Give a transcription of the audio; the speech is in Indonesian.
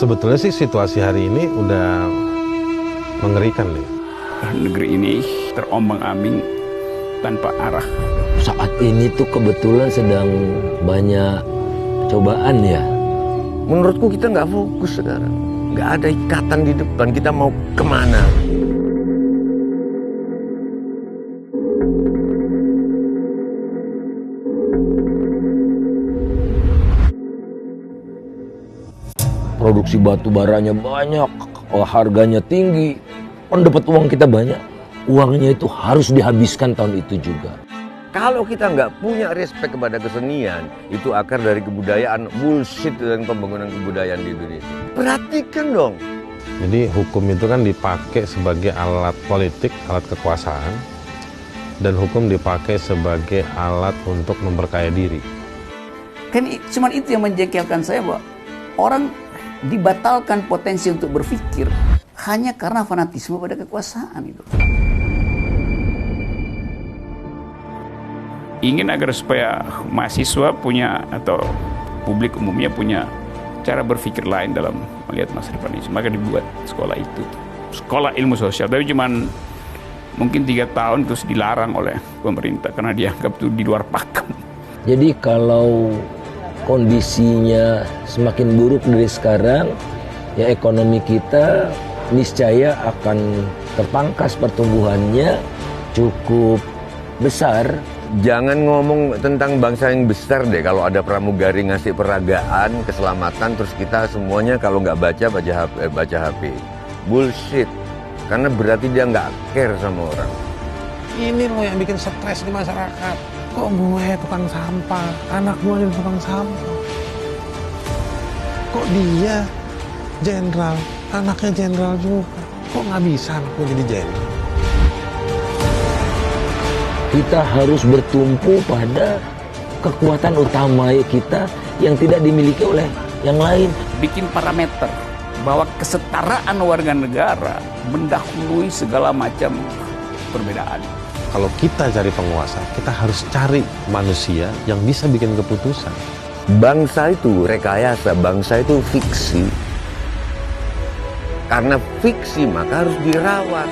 Sebetulnya sih situasi hari ini udah mengerikan nih. Negeri ini terombang-ambing tanpa arah. Saat ini tuh kebetulan sedang banyak cobaan ya. Menurutku kita nggak fokus sekarang. Nggak ada ikatan di depan, kita mau kemana. Produksi batu baranya banyak, harganya tinggi, dapat uang kita banyak. Uangnya itu harus dihabiskan tahun itu juga. Kalau kita nggak punya respect kepada kesenian, itu akar dari kebudayaan bullshit dan pembangunan kebudayaan di Indonesia. Perhatikan dong. Jadi hukum itu kan dipakai sebagai alat politik, alat kekuasaan, dan hukum dipakai sebagai alat untuk memperkaya diri. Kan cuma itu yang menjengkelkan saya, bahwa orang dibatalkan potensi untuk berpikir hanya karena fanatisme pada kekuasaan itu. Ingin agar supaya mahasiswa punya atau publik umumnya punya cara berpikir lain dalam melihat masa depan ini, maka dibuat sekolah itu, sekolah ilmu sosial. Tapi cuman mungkin 3 tahun terus dilarang oleh pemerintah karena dianggap itu di luar pakem. Jadi kalau kondisinya semakin buruk dari sekarang, ya ekonomi kita niscaya akan terpangkas pertumbuhannya cukup besar. Jangan ngomong tentang bangsa yang besar deh. Kalau ada pramugari ngasih peragaan, keselamatan, terus kita semuanya kalau nggak baca HP. Bullshit. Karena berarti dia nggak care sama orang. Ini loh yang bikin stres di masyarakat. Kok gue tukang sampah, anak gue jadi tukang sampah. Kok dia jenderal, anaknya jenderal juga. Kok nggak bisa anak gue jadi jenderal? Kita harus bertumpu pada kekuatan utama kita yang tidak dimiliki oleh yang lain. Bikin parameter bahwa kesetaraan warga negara mendahului segala macam perbedaan. Kalau kita cari penguasa, kita harus cari manusia yang bisa bikin keputusan. Bangsa itu rekayasa, bangsa itu fiksi. Karena fiksi maka harus dirawat.